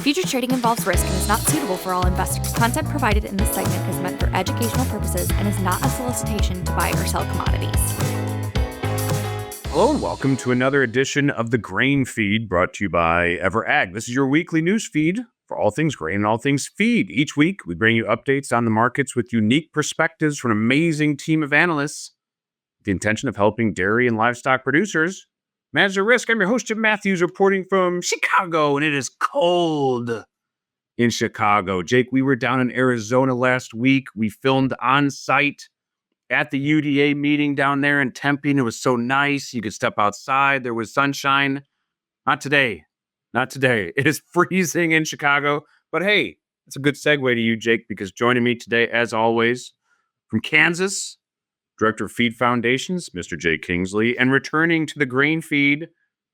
Futures trading involves risk and is not suitable for all investors. Content provided in this segment is meant for educational purposes and is not a solicitation to buy or sell commodities. Hello and welcome to another edition of the Grain Feed brought to you by EverAg. This is your weekly news feed for all things grain and all things feed. Each week, we bring you updates on the markets with unique perspectives from an amazing team of analysts with the intention of helping dairy and livestock producers manage their risk. I'm your host, Jim Matthews, reporting from Chicago, and it is cold in Chicago. Jake, we were down in Arizona last week. We filmed on site at the UDA meeting down there in Tempe. It was so nice. You could step outside. There was sunshine. Not today. Not today. It is freezing in Chicago. But hey, it's a good segue to you, Jake, because joining me today, as always, from Kansas, Director of Feed Foundations, Mr. J. Kingsley, and returning to the Grain Feed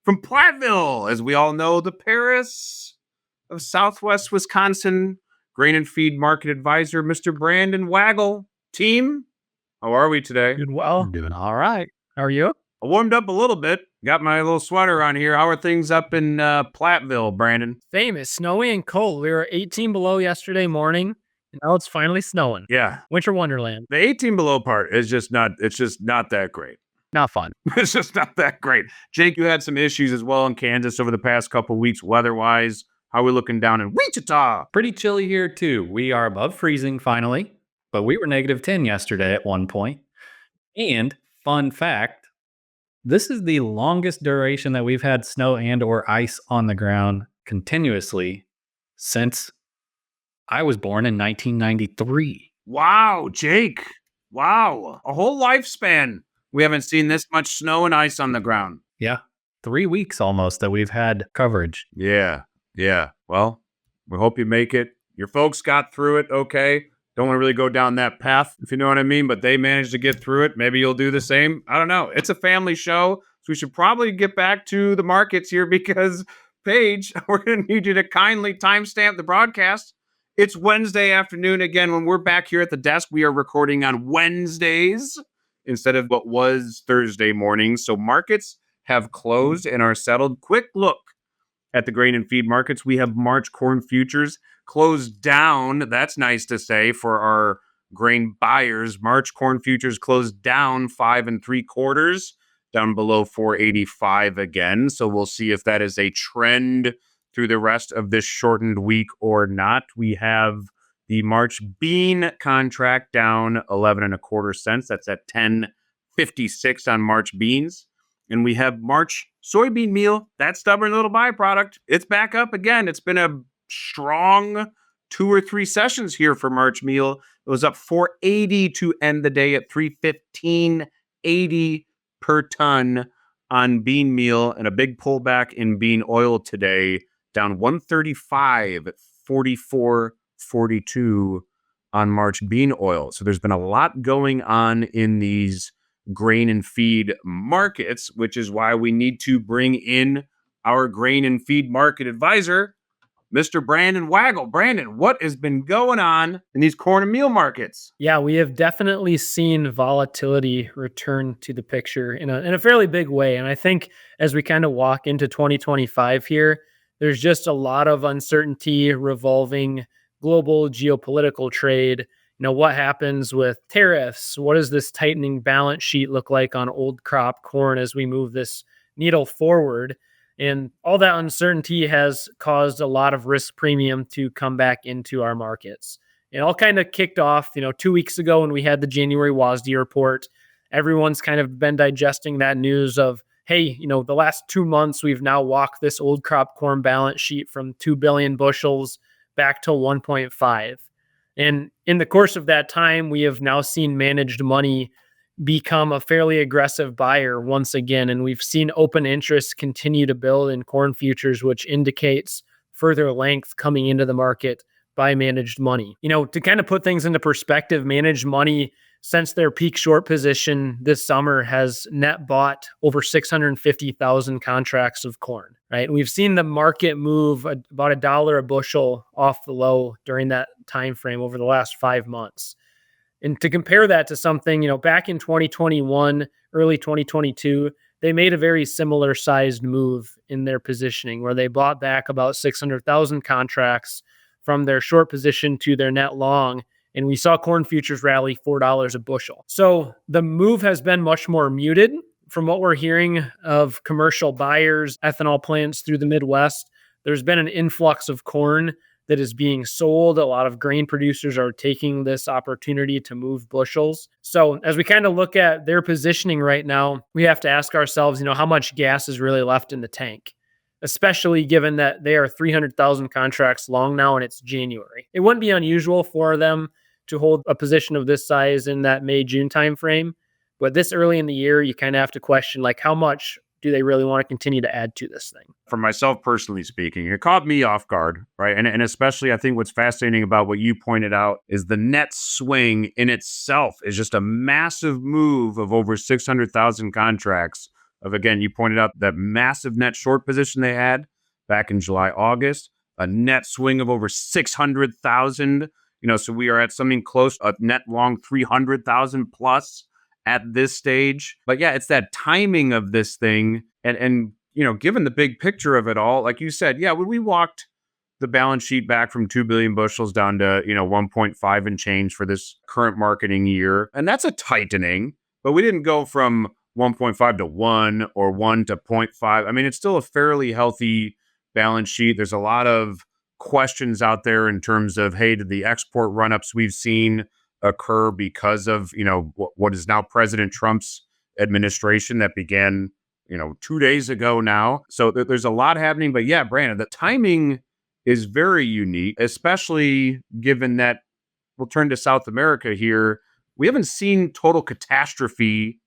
from Platteville, as we all know, the Paris of Southwest Wisconsin, Grain and Feed Market Advisor, Mr. Brandon Weigel. Team, how are we today? Doing well. I'm doing all right. How are you? I warmed up a little bit. Got my little sweater on here. How are things up in Platteville, Brandon? Same. It's snowy and cold. We were 18 below yesterday morning, and now it's finally snowing. Yeah. Winter wonderland. The 18 below part is just not that great. Not fun. It's just not that great. Jake, you had some issues as well in Kansas over the past couple weeks weather-wise. How are we looking down in Wichita? Pretty chilly here, too. We are above freezing finally, but we were negative 10 yesterday at one point. And fun fact, this is the longest duration that we've had snow and or ice on the ground continuously since I was born in 1993. Wow, Jake. Wow. A whole lifespan. We haven't seen this much snow and ice on the ground. Yeah, 3 weeks almost that we've had coverage. Yeah. Well, we hope you make it. Your folks got through it okay. Don't want to really go down that path, if you know what I mean, but they managed to get through it. Maybe you'll do the same. I don't know. It's a family show, so we should probably get back to the markets here because, Paige, we're going to need you to kindly timestamp the broadcast. It's Wednesday afternoon again. When we're back here at the desk, we are recording on Wednesdays instead of what was Thursday morning. So markets have closed and are settled. Quick look at the grain and feed markets. We have March corn futures closed down. That's nice to say for our grain buyers. March corn futures closed down 5 3/4, down below 485 again. So we'll see if that is a trend through the rest of this shortened week or not. We have the March bean contract down 11 1/4 cents. That's at 10.56 on March beans. And we have March soybean meal, that stubborn little byproduct. It's back up again. It's been a strong 2 or 3 sessions here for March meal. It was up 480 to end the day at 315.80 per ton on bean meal, and a big pullback in bean oil today, down 135 at 44.42 on March bean oil. So there's been a lot going on in these grain and feed markets, which is why we need to bring in our grain and feed market advisor, Mr. Brandon Weigel. Brandon, what has been going on in these corn and meal markets? Yeah, we have definitely seen volatility return to the picture in a fairly big way. And I think as we kind of walk into 2025 here, there's just a lot of uncertainty revolving global geopolitical trade. What happens with tariffs? What does this tightening balance sheet look like on old crop corn as we move this needle forward? And all that uncertainty has caused a lot of risk premium to come back into our markets. It all kind of kicked off, 2 weeks ago when we had the January WASDE report. Everyone's kind of been digesting that news of, hey, the last 2 months, we've now walked this old crop corn balance sheet from 2 billion bushels back to 1.5. And in the course of that time, we have now seen managed money become a fairly aggressive buyer once again. And we've seen open interest continue to build in corn futures, which indicates further length coming into the market by managed money. To kind of put things into perspective, managed money, since their peak short position this summer, has net bought over 650,000 contracts of corn, right? We've seen the market move about $1 a bushel off the low during that time frame over the last 5 months. And to compare that to something, back in 2021, early 2022, they made a very similar sized move in their positioning where they bought back about 600,000 contracts from their short position to their net long. And we saw corn futures rally $4 a bushel. So the move has been much more muted from what we're hearing of commercial buyers, ethanol plants through the Midwest. There's been an influx of corn that is being sold. A lot of grain producers are taking this opportunity to move bushels. So as we kind of look at their positioning right now, we have to ask ourselves, how much gas is really left in the tank, especially given that they are 300,000 contracts long now and it's January. It wouldn't be unusual for them to hold a position of this size in that May-June timeframe. But this early in the year, you kind of have to question, how much do they really want to continue to add to this thing? For myself, personally speaking, it caught me off guard, right? And especially, I think what's fascinating about what you pointed out is the net swing in itself is just a massive move of over 600,000 contracts. Again, you pointed out that massive net short position they had back in July, August, a net swing of over 600,000. So we are at something close, a net long 300,000 plus at this stage. But yeah, it's that timing of this thing. And given the big picture of it all, like you said, yeah, when we walked the balance sheet back from 2 billion bushels down to, 1.5 and change for this current marketing year. And that's a tightening, but we didn't go from 1.5 to 1 or 1 to 0.5. I mean, it's still a fairly healthy balance sheet. There's a lot of questions out there in terms of, hey, did the export run-ups we've seen occur because of, what is now President Trump's administration that began, 2 days ago now. So there's a lot happening. But yeah, Brandon, the timing is very unique, especially given that we'll turn to South America here. We haven't seen total catastrophe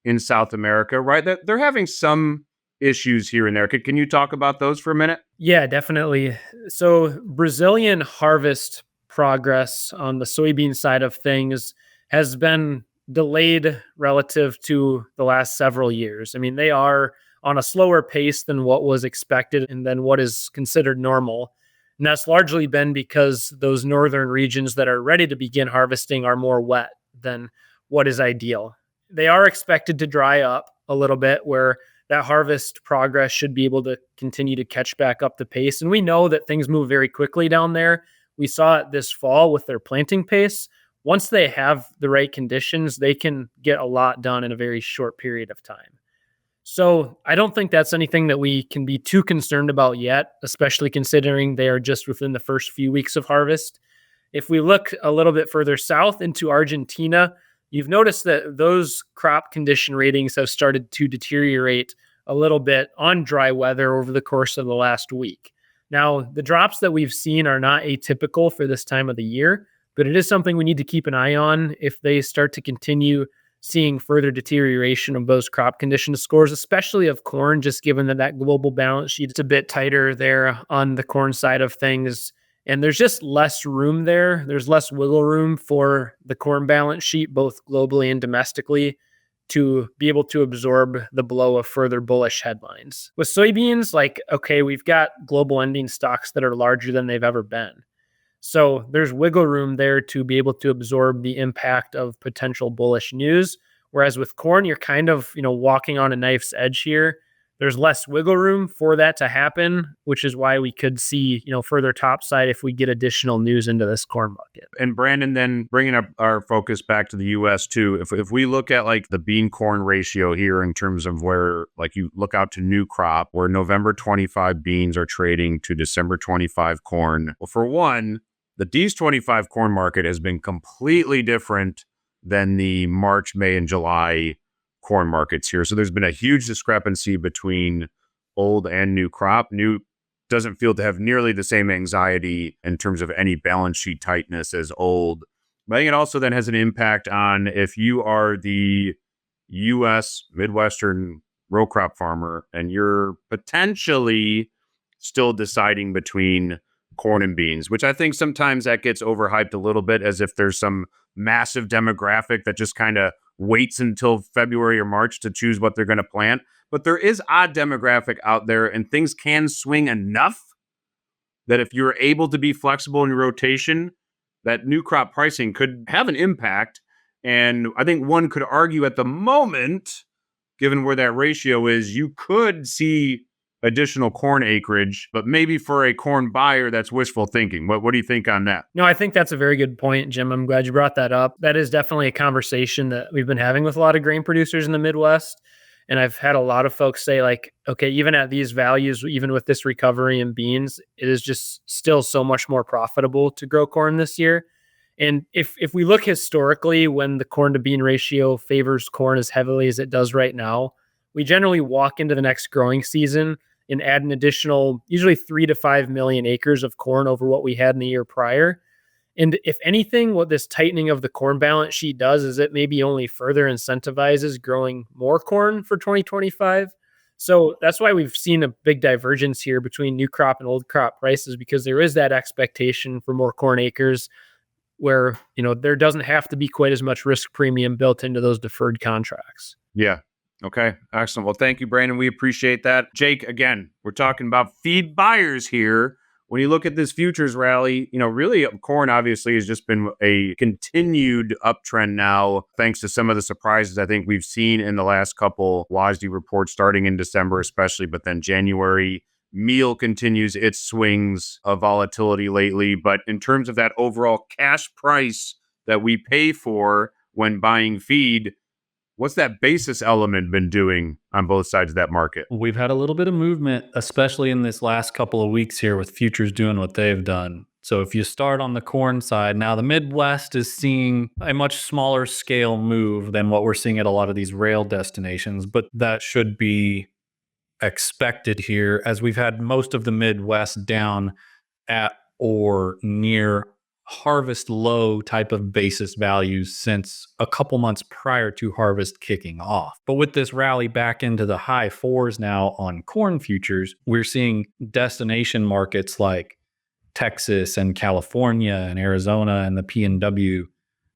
in South America, right? That they're having some issues here and there. Can you talk about those for a minute? Yeah, definitely. So Brazilian harvest progress on the soybean side of things has been delayed relative to the last several years. I mean, they are on a slower pace than what was expected and than what is considered normal. And that's largely been because those northern regions that are ready to begin harvesting are more wet than what is ideal. They are expected to dry up a little bit where that harvest progress should be able to continue to catch back up the pace. And we know that things move very quickly down there. We saw it this fall with their planting pace. Once they have the right conditions, they can get a lot done in a very short period of time. So I don't think that's anything that we can be too concerned about yet, especially considering they are just within the first few weeks of harvest. If we look a little bit further south into Argentina, you've noticed that those crop condition ratings have started to deteriorate a little bit on dry weather over the course of the last week. Now, the drops that we've seen are not atypical for this time of the year, but it is something we need to keep an eye on if they start to continue seeing further deterioration of those crop condition scores, especially of corn, just given that global balance sheet is a bit tighter there on the corn side of things. And there's just less room there. There's less wiggle room for the corn balance sheet, both globally and domestically, to be able to absorb the blow of further bullish headlines. With soybeans, we've got global ending stocks that are larger than they've ever been. So there's wiggle room there to be able to absorb the impact of potential bullish news. Whereas with corn, you're kind of, walking on a knife's edge here. There's less wiggle room for that to happen, which is why we could see, further topside if we get additional news into this corn market. And Brandon, then bringing up our focus back to the U.S. too, if we look at the bean corn ratio here in terms of where you look out to new crop, where November 25 beans are trading to December 25 corn. Well, for one, the D's 25 corn market has been completely different than the March, May, and July corn markets here. So there's been a huge discrepancy between old and new crop. New doesn't feel to have nearly the same anxiety in terms of any balance sheet tightness as old. But I think it also then has an impact on if you are the U.S. Midwestern row crop farmer and you're potentially still deciding between corn and beans, which I think sometimes that gets overhyped a little bit as if there's some massive demographic that just kind of waits until February or March to choose what they're going to plant. But there is odd demographic out there and things can swing enough that if you're able to be flexible in your rotation, that new crop pricing could have an impact. And I think one could argue at the moment given where that ratio is, you could see additional corn acreage, but maybe for a corn buyer, that's wishful thinking. What do you think on that? No, I think that's a very good point, Jim. I'm glad you brought that up. That is definitely a conversation that we've been having with a lot of grain producers in the Midwest. And I've had a lot of folks say, like, okay, even at these values, even with this recovery in beans, it is just still so much more profitable to grow corn this year. And if we look historically, when the corn to bean ratio favors corn as heavily as it does right now, we generally walk into the next growing season and add an additional, usually 3 to 5 million acres of corn over what we had in the year prior. And if anything, what this tightening of the corn balance sheet does is it maybe only further incentivizes growing more corn for 2025. So that's why we've seen a big divergence here between new crop and old crop prices, because there is that expectation for more corn acres where, there doesn't have to be quite as much risk premium built into those deferred contracts. Yeah. Okay. Excellent. Well, thank you, Brandon. We appreciate that. Jake, again, we're talking about feed buyers here. When you look at this futures rally, really corn obviously has just been a continued uptrend now, thanks to some of the surprises I think we've seen in the last couple WASDE reports starting in December, especially, but then January. Meal continues its swings of volatility lately. But in terms of that overall cash price that we pay for when buying feed, what's that basis element been doing on both sides of that market? We've had a little bit of movement, especially in this last couple of weeks here with futures doing what they've done. So if you start on the corn side, now the Midwest is seeing a much smaller scale move than what we're seeing at a lot of these rail destinations, but that should be expected here, as we've had most of the Midwest down at or near harvest low type of basis values since a couple months prior to harvest kicking off. But with this rally back into the high fours now on corn futures, we're seeing destination markets like Texas and California and Arizona and the PNW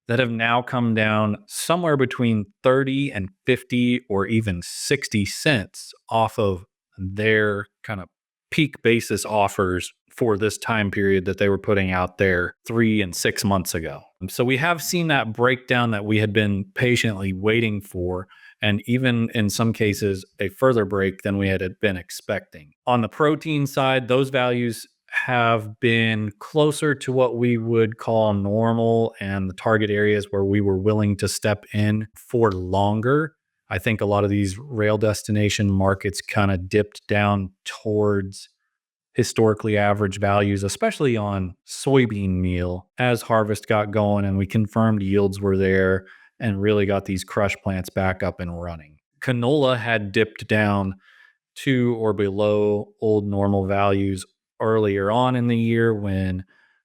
that have now come down somewhere between 30 and 50 or even 60 cents off of their kind of peak basis offers for this time period that they were putting out there 3 and 6 months ago. So we have seen that breakdown that we had been patiently waiting for, and even in some cases, a further break than we had been expecting. On the protein side, those values have been closer to what we would call normal and the target areas where we were willing to step in for longer. I think a lot of these rail destination markets kind of dipped down towards historically average values, especially on soybean meal, as harvest got going and we confirmed yields were there and really got these crush plants back up and running. Canola had dipped down to or below old normal values earlier on in the year when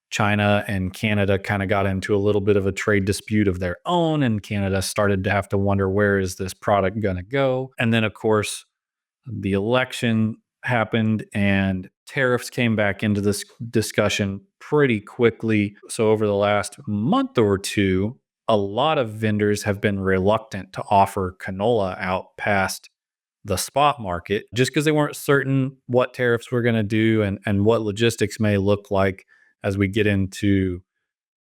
China and Canada kind of got into a little bit of a trade dispute of their own, and Canada started to have to wonder, where is this product going to go? And then, of course, the election happened and tariffs came back into this discussion pretty quickly. So over the last month or two, a lot of vendors have been reluctant to offer canola out past the spot market just because they weren't certain what tariffs were going to do and what logistics may look like as we get into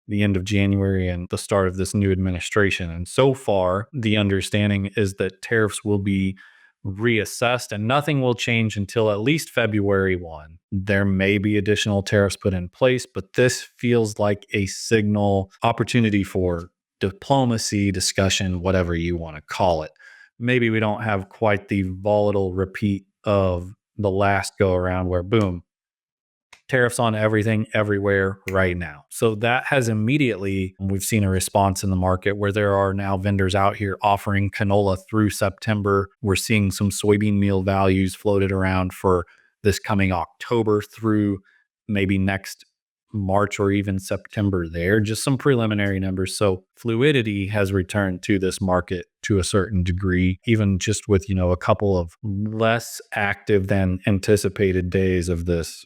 the end of January and the start of this new administration. And so far, the understanding is that tariffs will be reassessed and nothing will change until at least February 1. There may be additional tariffs put in place, but this feels like a signal opportunity for diplomacy, discussion, whatever you want to call it. Maybe we don't have quite the volatile repeat of the last go around where boom, tariffs on everything everywhere right now. So that has immediately, we've seen a response in the market where there are now vendors out here offering canola through September. We're seeing some soybean meal values floated around for this coming October through maybe next March or even September there, just some preliminary numbers. So fluidity has returned to this market to a certain degree, even just with, a couple of less active than anticipated days of this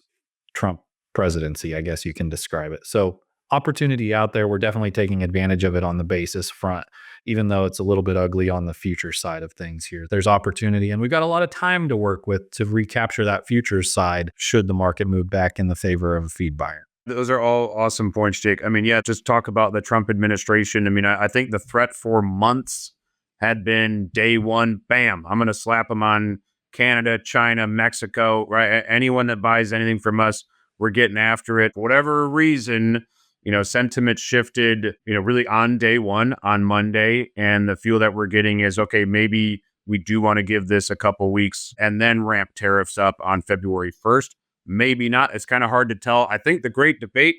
Trump presidency, I guess you can describe it. So opportunity out there. We're definitely taking advantage of it on the basis front, even though it's a little bit ugly on the future side of things here. There's opportunity, and we've got a lot of time to work with to recapture that futures side should the market move back in the favor of a feed buyer. Those are all awesome points, Jake. I mean, just talk about the Trump administration. I mean, I think the threat for months had been day one, bam, I'm going to slap them on Canada, China, Mexico, right? Anyone that buys anything from us, we're getting after it. For whatever reason, sentiment shifted, really on day one, on Monday. And the feel that we're getting is, okay, maybe we do want to give this a couple weeks and then ramp tariffs up on February 1st. Maybe not. It's kind of hard to tell. I think the great debate,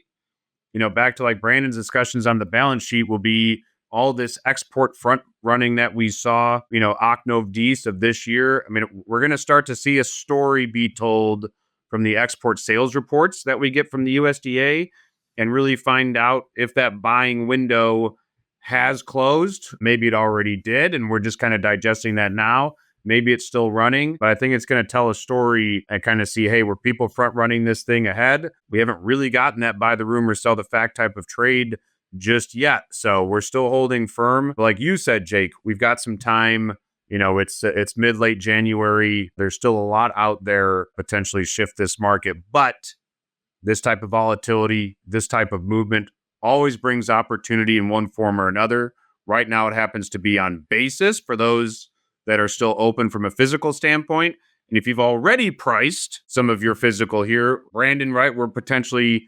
back to like Brandon's discussions on the balance sheet, will be all this export front running that we saw, Octave East of this year. I mean, we're going to start to see a story be told from the export sales reports that we get from the USDA and really find out if that buying window has closed. Maybe it already did, and we're just kind of digesting that now. Maybe it's still running, but I think it's going to tell a story and kind of see, hey, were people front running this thing ahead? We haven't really gotten that buy the rumor, sell the fact type of trade just yet. So we're still holding firm. But like you said, Jake, we've got some time. It's mid-late January. There's still a lot out there potentially shift this market, but this type of volatility, this type of movement always brings opportunity in one form or another. Right now, it happens to be on basis for those that are still open from a physical standpoint. And if you've already priced some of your physical here, Brandon, right, we're potentially,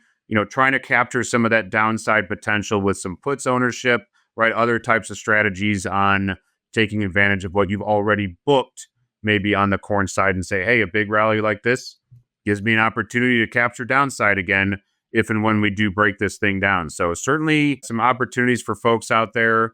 trying to capture some of that downside potential with some puts ownership, right, other types of strategies on taking advantage of what you've already booked, maybe on the corn side, and say, hey, a big rally like this gives me an opportunity to capture downside again if and when we do break this thing down. So certainly some opportunities for folks out there.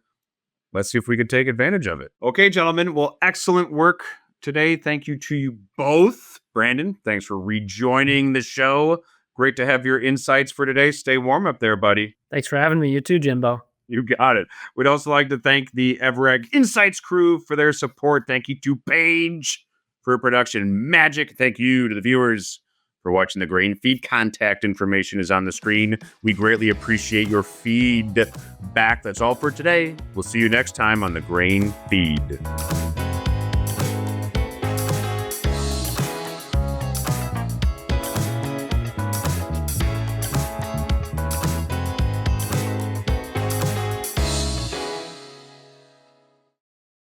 Let's see if we can take advantage of it. Okay, gentlemen. Well, excellent work today. Thank you to you both. Brandon, thanks for rejoining the show. Great to have your insights for today. Stay warm up there, buddy. Thanks for having me. You too, Jimbo. You got it. We'd also like to thank the Evereg Insights crew for their support. Thank you to Paige for production magic. Thank you to the viewers for watching the Grain Feed. Contact information is on the screen. We greatly appreciate your feedback. That's all for today. We'll see you next time on the Grain Feed.